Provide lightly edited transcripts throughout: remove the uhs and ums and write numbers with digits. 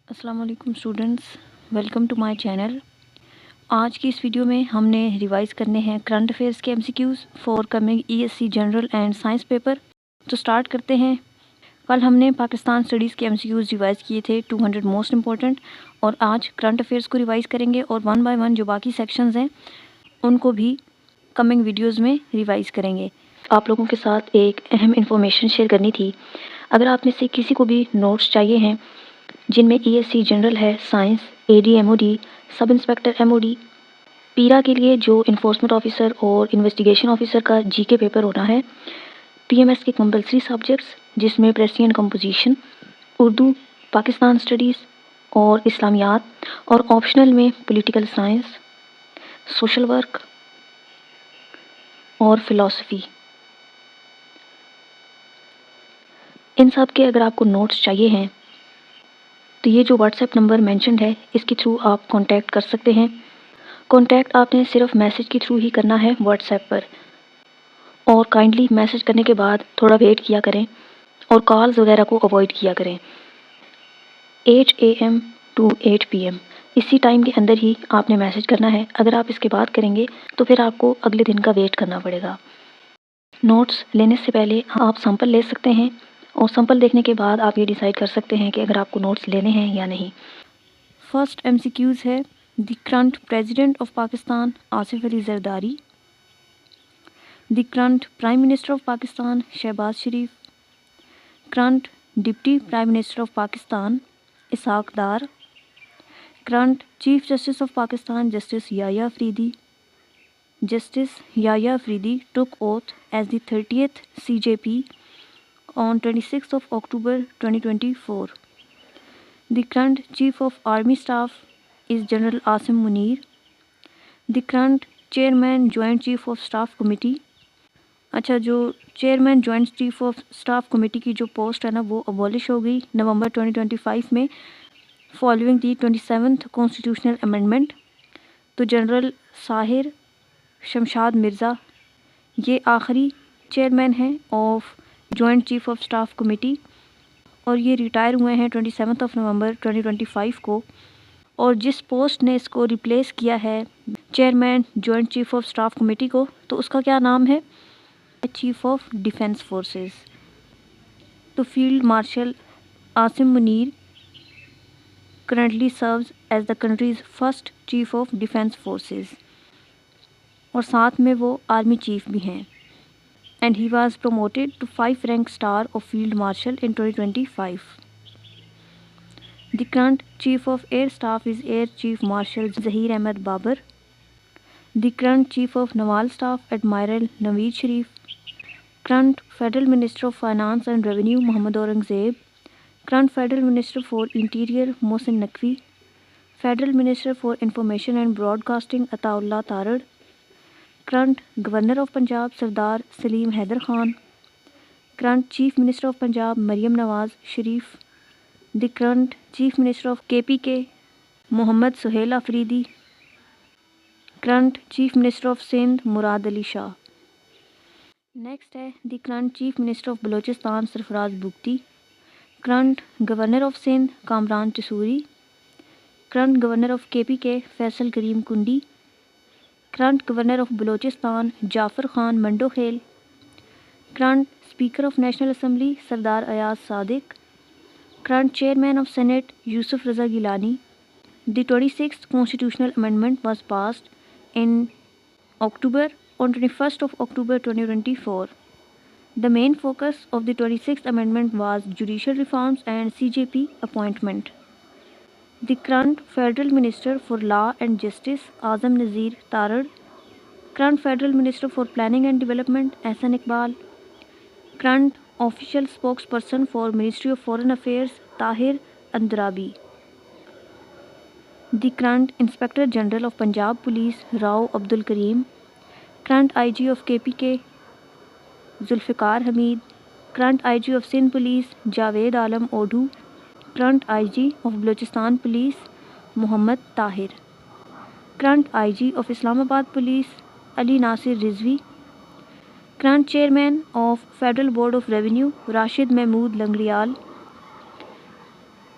अस्सलाम वालेकुम students, welcome to my channel. आज की इस वीडियो में हमने रिवाइज़ करने हैं करंट अफेयर्स के MCQs for coming ESC general and science paper. तो स्टार्ट करते हैं। कल हमने पाकिस्तान स्टडीज़ के एमसीक्यूज़ रिवाइज़ किए थे 200 मोस्ट इंपॉर्टेंट, और आज करंट अफेयर्स को रिवाइज़ करेंगे और वन बाय वन जो बाकी सेक्शंस हैं उनको भी कमिंग वीडियोज़ में रिवाइज़ करेंगे। आप लोगों के साथ एक अहम इंफॉर्मेशन शेयर करनी थी। अगर आप में से किसी को भी नोट्स चाहिए हैं जिनमें ईएससी जनरल है, science, AD MOD, sub inspector MOD, PERA के लिए जो इन्फोर्समेंट ऑफिसर और इन्वेस्टिगेशन ऑफिसर का जीके पेपर होना है, पीएमएस के कंपलसरी सब्जेक्ट्स जिसमें president composition, Urdu, Pakistan studies और इस्लामियात, और ऑप्शनल में पॉलिटिकल साइंस, सोशल वर्क और फिलॉसफी, इन सब के अगर आपको नोट्स चाहिए हैं तो ये जो व्हाट्सएप नंबर मेंशन्ड है इसके थ्रू आप कांटेक्ट कर सकते हैं। कांटेक्ट आपने सिर्फ मैसेज के थ्रू ही करना है व्हाट्सएप पर, और काइंडली मैसेज करने के बाद थोड़ा वेट किया करें और कॉल्स वगैरह को अवॉइड किया करें। 8 AM टू 8 PM इसी टाइम के अंदर ही आपने मैसेज करना है। अगर आप इसके बाद करेंगे तो फिर आपको अगले दिन का वेट करना पड़ेगा। नोट्स लेने से पहले आप सैंपल ले सकते हैं, और सैंपल देखने के बाद आप ये डिसाइड कर सकते हैं कि अगर आपको नोट्स लेने हैं या नहीं। फर्स्ट एमसीक्यूज़ है, the current president of Pakistan Asif Ali Zardari, the current prime minister of Pakistan Shehbaz Sharif, current deputy prime minister of Pakistan Ishaq Dar, current chief justice of Pakistan justice Yahya Afridi. Justice Yahya Afridi took oath as the 30th CJP on 26th of October 2024. The current Chief of Army Staff is General Asim Munir. The current Chairman Joint Chief of Staff Committee, अच्छा, जो chairman joint chief of staff committee की जो post है ना वो abolish हो गई नवंबर 2025 में फॉलोइंग दी 27th कॉन्स्टिट्यूशनल अमेंडमेंट। तो जनरल साहिर शमशाद मिर्ज़ा ये आखिरी चेयरमैन हैं of joint chief of staff committee, और ये रिटायर हुए हैं 27 नवंबर 2025 को। और जिस पोस्ट ने इसको रिप्लेस किया है chairman joint chief of staff committee को, तो उसका क्या नाम है? Chief of defence forces. तो field marshal Asim Munir currently serves as the country's first chief of defence forces, और साथ में वो आर्मी चीफ भी हैं। And he was promoted to 5 rank star of field marshal in 2025। The current chief of air staff is air chief marshal Zaheer Ahmed Babar. The current chief of naval staff admiral Naveed Sharif. Current federal minister of finance and revenue Mohammad Aurangzeb. Current federal minister for interior Mohsin Naqvi. Federal minister for information and broadcasting Attaullah Tarar. Current governor of Punjab Sardar Saleem Haider Khan. Current chief minister of Punjab Maryam Nawaz Sharif. The current chief minister of KPK Mohammad Sohail Afridi. Current chief minister of Sindh Murad Ali Shah. Next है the current chief minister of Balochistan Sarfraz Bugti. Current governor of Sindh Kamran Tessori. Current governor of KPK Faisal Karim Kundi. Current governor of Balochistan Jafar Khan Mandokhel. Current speaker of national assembly Sardar Ayaz Sadiq. Current chairman of senate Yousuf Raza Gilani. The 26th constitutional amendment was passed in October on 21st of October 2024. The main focus of the 26th amendment was judicial reforms and CJP appointment. The current Federal Minister for Law and Justice Azam Nazir Tarad. Current Federal Minister for Planning and Development Ehsan Iqbal. Current Official Spokesperson for Ministry of Foreign Affairs Tahir Andrabi. The current Inspector General of Punjab Police Rao Abdul Kareem. Current IG of KPK Zulfikar Hamid. Current IG of Sindh Police Javed Alam Odhu. Current IG of Balochistan Police Muhammad Tahir. Current IG of Islamabad Police Ali Nasir Rizvi. Current Chairman of Federal Board of Revenue Rashid Mahmood Langriyal.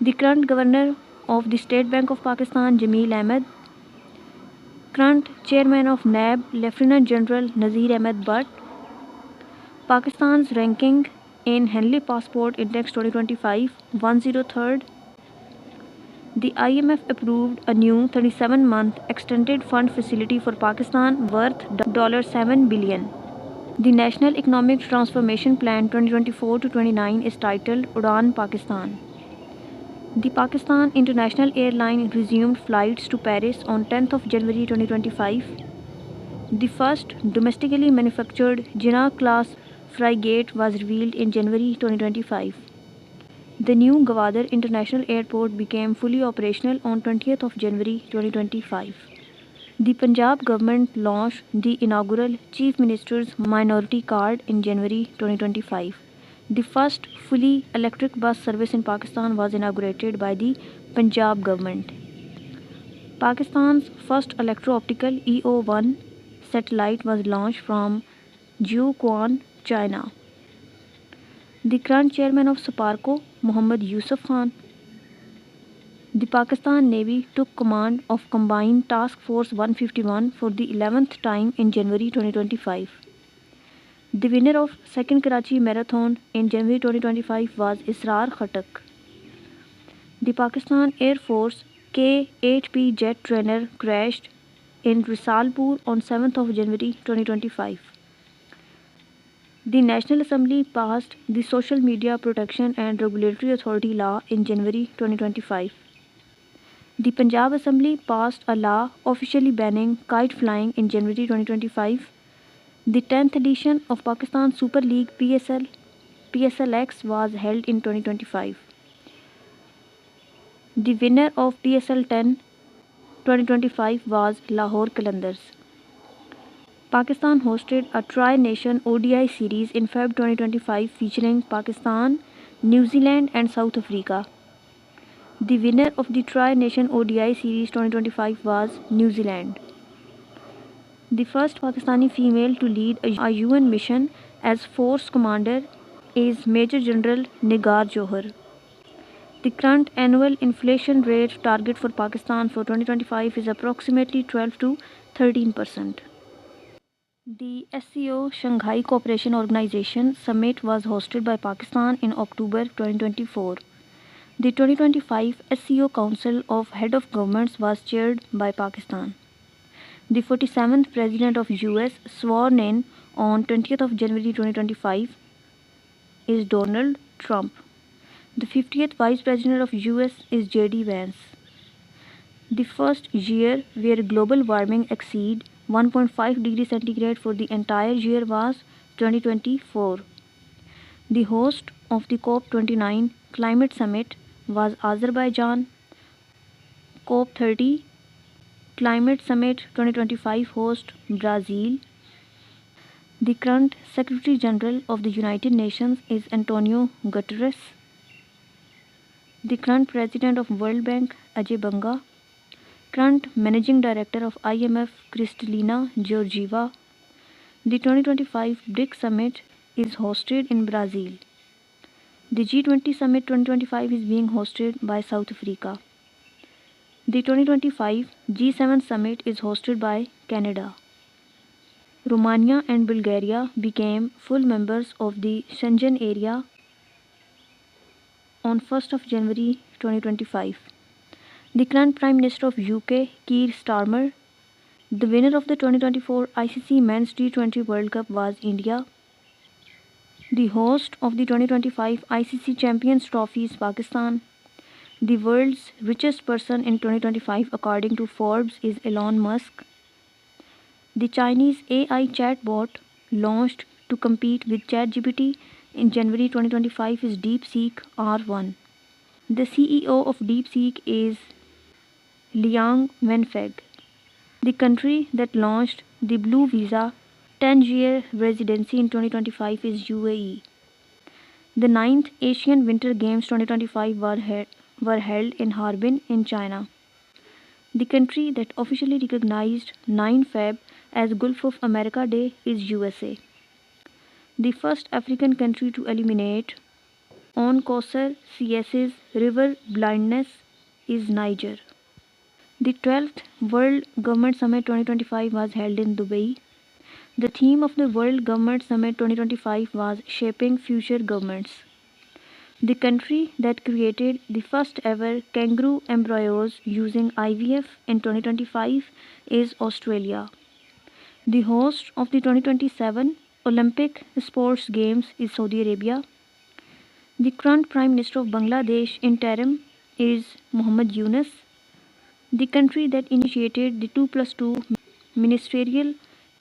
The current Governor of the State Bank of Pakistan, Jameel Ahmed. Current Chairman of NAB, Lieutenant General Nazir Ahmed Butt. Pakistan's ranking in Henley Passport Index 2025, 103rd. The IMF approved a new 37-month extended fund facility for Pakistan worth $7 billion. The National Economic Transformation Plan 2024 to 29 is titled Udaan Pakistan. The Pakistan International Airline resumed flights to Paris on 10th of January 2025. The first domestically manufactured Jinnah-class frigate was revealed in January 2025. The new Gwadar International Airport became fully operational on 20th of January 2025. The Punjab government launched the inaugural Chief Minister's Minority Card in January 2025. The first fully electric bus service in Pakistan was inaugurated by the Punjab government. Pakistan's first electro-optical EO-1 satellite was launched from Jiuquan, China. The current chairman of SAPARCO, Mohammad Yusuf Khan. The Pakistan Navy took command of Combined Task Force 151 for the 11th time in January 2025. The winner of second Karachi Marathon in January 2025 was Israr Khattak. The Pakistan Air Force K-8P jet trainer crashed in Risalpur on 7th of January 2025. The National Assembly passed the Social Media Protection and Regulatory Authority Law in January 2025. The Punjab Assembly passed a law officially banning kite flying in January 2025. The 10th edition of Pakistan Super League PSLX was held in 2025. The winner of PSL 10 2025 was Lahore Qalandars. Pakistan hosted a Tri-Nation ODI series in Feb 2025 featuring Pakistan, New Zealand and South Africa. The winner of the Tri-Nation ODI series 2025 was New Zealand. The first Pakistani female to lead a UN mission as force commander is Major General Nigar Johar. The current annual inflation rate target for Pakistan for 2025 is approximately 12 to 13%. The SCO Shanghai Cooperation Organization Summit was hosted by Pakistan in October 2024. The 2025 SCO Council of Head of Governments was chaired by Pakistan. The 47th President of US sworn in on 20th of January 2025 is Donald Trump. The 50th Vice President of US is J.D. Vance. The first year where global warming exceeded 1.5 degrees centigrade for the entire year was 2024. The host of the COP29 Climate Summit was Azerbaijan. COP30 Climate Summit 2025 host Brazil. The current Secretary General of the United Nations is Antonio Guterres. The current President of World Bank Ajay Banga. Current Managing Director of IMF Kristalina Georgieva. The 2025 BRICS Summit is hosted in Brazil. The G20 Summit 2025 is being hosted by South Africa. The 2025 G7 Summit is hosted by Canada. Romania and Bulgaria became full members of the Schengen area on 1st of January 2025. The current Prime Minister of UK, Keir Starmer. The winner of the 2024 ICC Men's T20 World Cup was India. The host of the 2025 ICC Champions Trophy is Pakistan. The world's richest person in 2025 according to Forbes is Elon Musk. The Chinese AI chatbot launched to compete with ChatGPT in January 2025 is DeepSeek R1. The CEO of DeepSeek is Liang Wenfeng. The country that launched the Blue Visa 10-year residency in 2025 is UAE. The 9th Asian Winter Games 2025 were held in Harbin in China. The country that officially recognized 9 Feb as Gulf of America Day is USA. The first African country to eliminate Onchocerciasis river blindness is Niger. The 12th World Government Summit 2025 was held in Dubai. The theme of the World Government Summit 2025 was Shaping Future Governments. The country that created the first ever kangaroo embryos using IVF in 2025 is Australia. The host of the 2027 Olympic Sports Games is Saudi Arabia. The current Prime Minister of Bangladesh interim is Muhammad Yunus. The country that initiated the 2+2 ministerial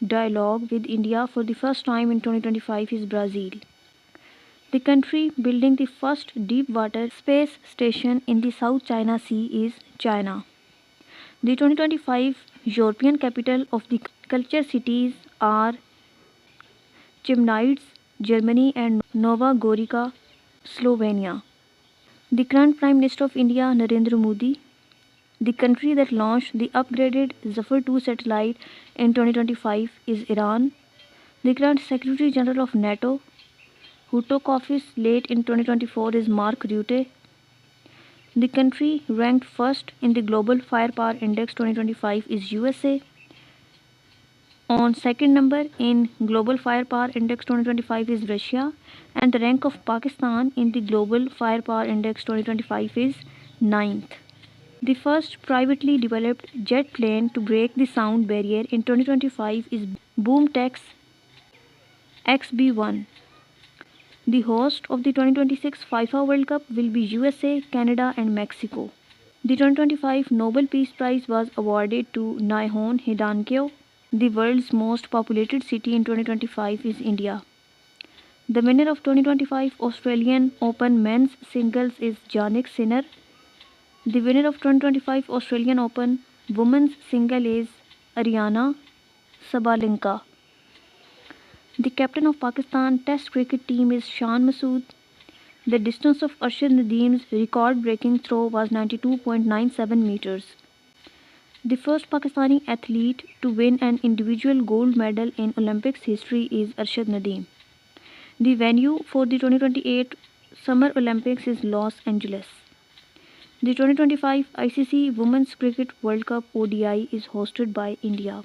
dialogue with India for the first time in 2025 is Brazil. The country building the first deep water space station in the South China Sea is China. The 2025 European capital of the culture cities are Chemnitz, Germany and Nova Gorica, Slovenia. The current Prime Minister of India, Narendra Modi. The country that launched the upgraded Zafar 2 satellite in 2025 is Iran. The current Secretary General of NATO, who took office late in 2024, is Mark Rutte. The country ranked first in the Global Firepower Index 2025 is USA. On second number in Global Firepower Index 2025 is Russia, and the rank of Pakistan in the Global Firepower Index 2025 is 9th. The first privately developed jet plane to break the sound barrier in 2025 is Boomtex XB-1. The host of the 2026 FIFA World Cup will be USA, Canada and Mexico. The 2025 Nobel Peace Prize was awarded to Nihon Hidankyo. The world's most populated city in 2025 is India. The winner of 2025 Australian Open men's singles is Jannik Sinner. The winner of 2025 Australian Open women's single is Ariana Sabalenka. The captain of Pakistan Test cricket team is Shan Masood. The distance of Arshad Nadeem's record-breaking throw was 92.97 meters. The first Pakistani athlete to win an individual gold medal in Olympics history is Arshad Nadeem. The venue for the 2028 Summer Olympics is Los Angeles. The 2025 ICC Women's Cricket World Cup ODI is hosted by India.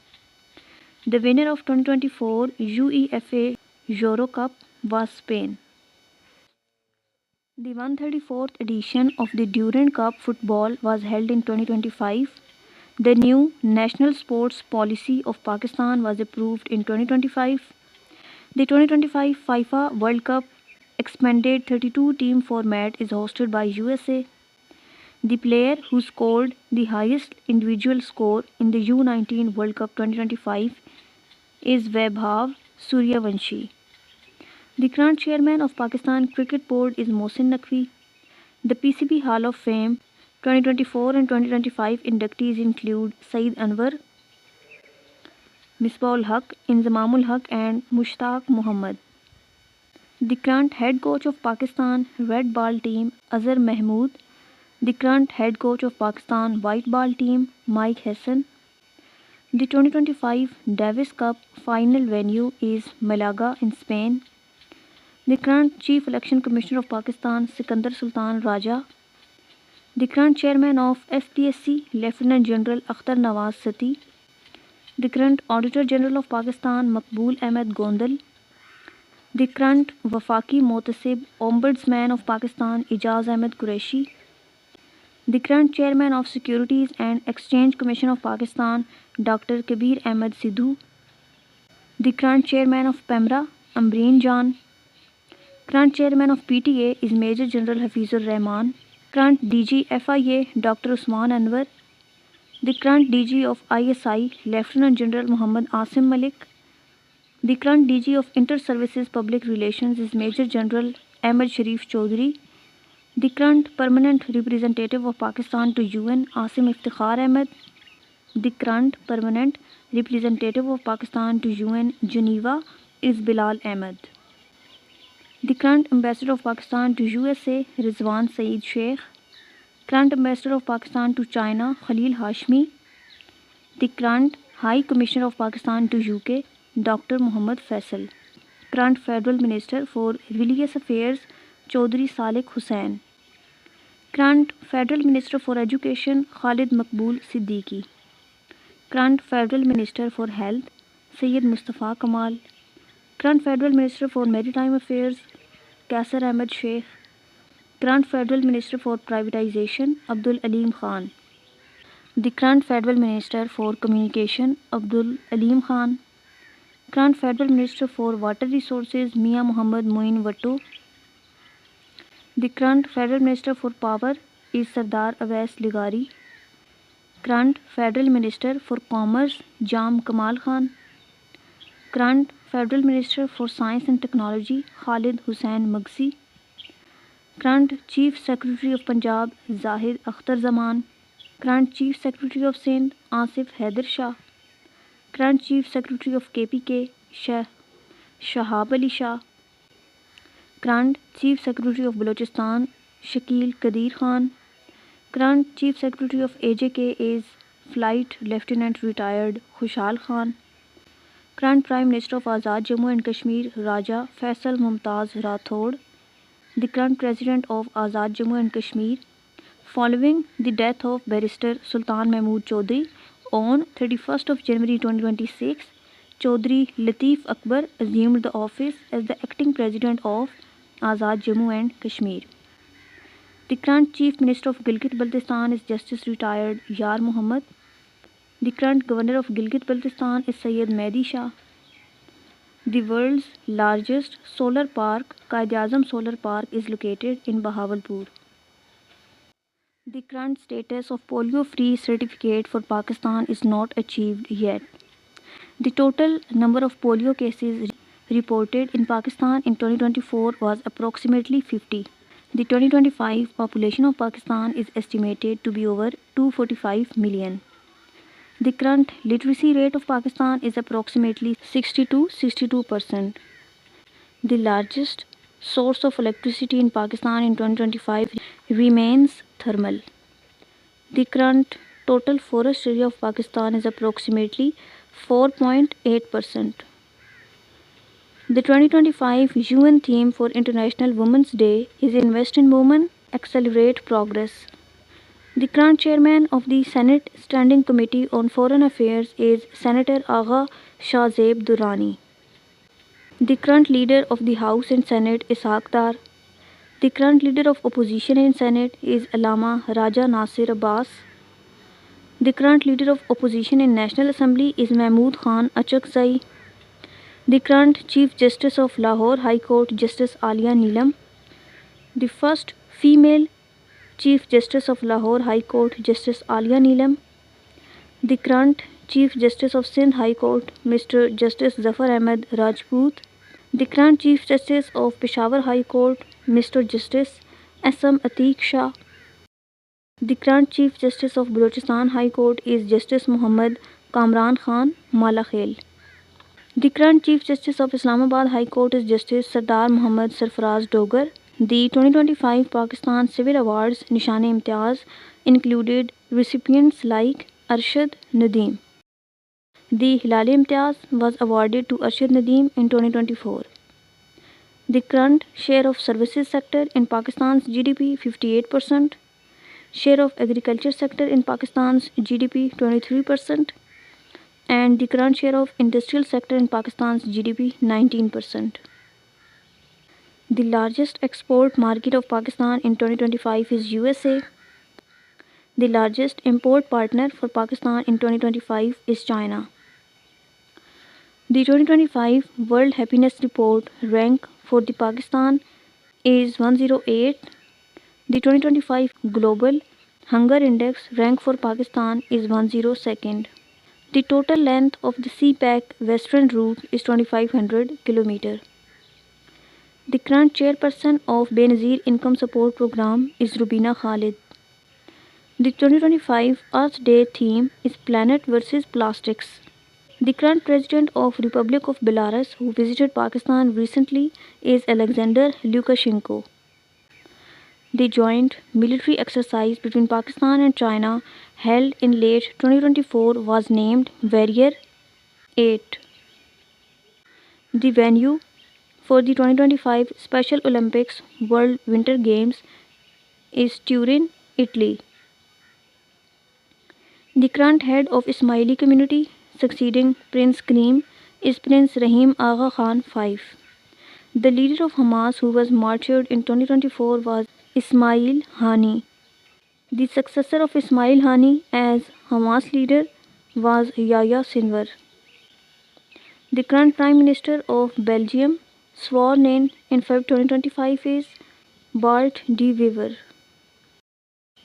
The winner of 2024 UEFA Euro Cup was Spain. The 134th edition of the Durand Cup football was held in 2025. The new National Sports Policy of Pakistan was approved in 2025. The 2025 FIFA World Cup expanded 32-team format is hosted by USA. The player who scored the highest individual score in the U19 World Cup 2025 is Vaibhav Suryavanshi. The current chairman of Pakistan Cricket Board is Mohsin Naqvi. The PCB Hall of Fame 2024 and 2025 inductees include Saeed Anwar, Misbah-ul Haq, Inzamam-ul Haq and Mushtaq Muhammad. The current head coach of Pakistan Red Ball team Azhar Mahmood. The current head coach of Pakistan White Ball team Mike Hassan. The 2025 Davis Cup final venue is Malaga in Spain. The current Chief Election Commissioner of Pakistan Sikandar Sultan Raja. The current chairman of FPSC Lieutenant General Akhtar Nawaz Sati. The current Auditor General of Pakistan Maqbool Ahmed Gondal. The current Wafaki Motasib Ombudsman of Pakistan Ijaz Ahmed Qureshi. The current chairman of Securities and Exchange Commission of Pakistan Dr. Kabir Ahmed Sidhu. The current chairman of PEMRA Ambreen Jan. Current chairman of PTA is Major General Hafizur Rahman. Current DG FIA Dr. Usman Anwar. The current DG of ISI Lieutenant General Muhammad Asim Malik. The current DG of Inter-Services Public Relations is Major General Ahmed Sharif Chaudhry. The current Permanent Representative of Pakistan to UN Asim Iftikhar Ahmed. The current Permanent Representative of Pakistan to UN Geneva is Bilal Ahmed. The current Ambassador of Pakistan to USA Rizwan Saeed Sheikh. Current Ambassador of Pakistan to China Khalil Hashmi. The current High Commissioner of Pakistan to UK Dr. Muhammad Faisal. Current Federal Minister for Religious Affairs Chaudhry Salik Hussain. Current Federal Minister for Education Khalid Makbul Siddiqui. Current Federal Minister for Health Syed Mustafa Kamal. Current Federal Minister for Maritime Affairs Kaisar Ahmed Sheikh. Current Federal Minister for Privatization Abdul Aleem Khan. The current Federal Minister for Communication Abdul Aleem Khan. Current Federal Minister for Water Resources Mia Muhammad Moin Wattu. The current Federal Minister for Power is Sardar Awais Ligari. Current Federal Minister for Commerce Jam Kamal Khan. Current Federal Minister for Science and Technology Khalid Hussain Magsi. Current Chief Secretary of Punjab Zahid Akhtar Zaman. Current Chief Secretary of Sindh Asif Haider Shah. Current Chief Secretary of KPK Shahab Ali Shah. Current Chief Secretary of Balochistan Shakil Qadir Khan. Current Chief Secretary of AJK is Flight Lieutenant Retired Khushal Khan. Current Prime Minister of Azad Jammu and Kashmir Raja Faisal Mumtaz Rathod. The current President of Azad Jammu and Kashmir, following the death of Barrister Sultan Mahmood Chaudhry on 31st of January 2026, Chaudhry Lateef Akbar assumed the office as the acting President of Azad Jammu and Kashmir. The current Chief Minister of Gilgit-Baltistan is Justice Retired Yar Muhammad. The current Governor of Gilgit-Baltistan is Syed Mehdi Shah. The world's largest solar park, Quaid-e-Azam Solar Park, is located in Bahawalpur. The current status of polio-free certificate for Pakistan is not achieved yet. The total number of polio cases reported in Pakistan in 2024 was approximately 50. The 2025 population of Pakistan is estimated to be over 245 million. The current literacy rate of Pakistan is approximately 60 to 62%. The largest source of electricity in Pakistan in 2025 remains thermal. The current total forest area of Pakistan is approximately 4.8%. The 2025 UN theme for International Women's Day is Invest in Women, Accelerate Progress. The current chairman of the Senate Standing Committee on Foreign Affairs is Senator Agha Shahzeb Durrani. The current leader of the House and Senate is Ishaq Dar. The current leader of opposition in Senate is Allama Raja Nasir Abbas. The current leader of opposition in National Assembly is Mahmood Khan Achakzai. The current Chief Justice of Lahore High Court Justice Alia Neelam. The first female Chief Justice of Lahore High Court Justice Alia Neelam. The current Chief Justice of Sindh High Court Mr. Justice Zafar Ahmed Rajput. The current Chief Justice of Peshawar High Court Mr. Justice S.M. Atiq Shah. The current Chief Justice of Balochistan High Court is Justice Muhammad Kamran Khan Malakhel. The current Chief Justice of Islamabad High Court is Justice Sardar Muhammad Sarfaraz Dogar. The 2025 Pakistan Civil Awards Nishan-e-Imtiaz included recipients like Arshad Nadeem. The Hilal-e-Imtiaz was awarded to Arshad Nadeem in 2024. The current share of services sector in Pakistan's GDP 58%. Share of agriculture sector in Pakistan's GDP 23%. And the current share of industrial sector in Pakistan's GDP 19%. The largest export market of Pakistan in 2025 is USA. The largest import partner for Pakistan in 2025 is China. The 2025 World Happiness Report rank for the Pakistan is 108. The 2025 Global Hunger Index rank for Pakistan is 102nd. The total length of the CPEC Western Route is 2500 km. The current chairperson of Benazir Income Support Program is Rubina Khalid. The 2025 Earth Day theme is Planet versus Plastics. The current president of Republic of Belarus who visited Pakistan recently is Alexander Lukashenko. The joint military exercise between Pakistan and China held in late 2024 was named Warrior 8. The venue for the 2025 Special Olympics World Winter Games is Turin, Italy. The current head of Ismaili community, succeeding Prince Karim, is Prince Rahim Agha Khan V. The leader of Hamas who was martyred in 2024 was Ismail Hani. The successor of Ismail Hani as Hamas leader was Yahya Sinwar. The current Prime Minister of Belgium, sworn in February 2025, is Bart de Wever.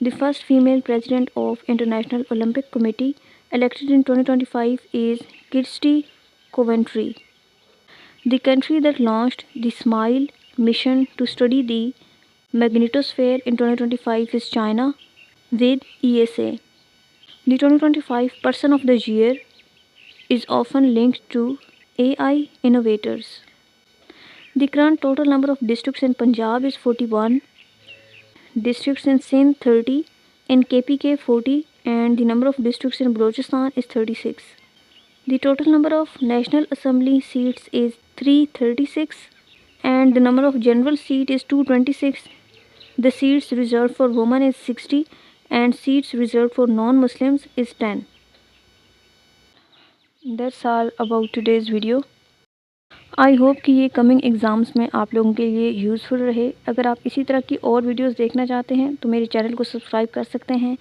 The first female president of International Olympic Committee, elected in 2025, is Kirsty Coventry. The country that launched the SMILE mission to study the magnetosphere in 2025 is China, with ESA. The 2025 Person of the Year is often linked to AI innovators. The current total number of districts in Punjab is 41, districts in Sindh 30, in KPK 40, and the number of districts in Balochistan is 36. The total number of National Assembly seats is 336, and the number of general seat is 226. The seats reserved for women is 60, and seats reserved for non-Muslims is 10. That's all about today's video. I hope कि ये coming exams में आप लोगों के लिए useful रहे। अगर आप इसी तरह की और वीडियोस देखना चाहते हैं तो मेरे चैनल को सब्सक्राइब कर सकते हैं।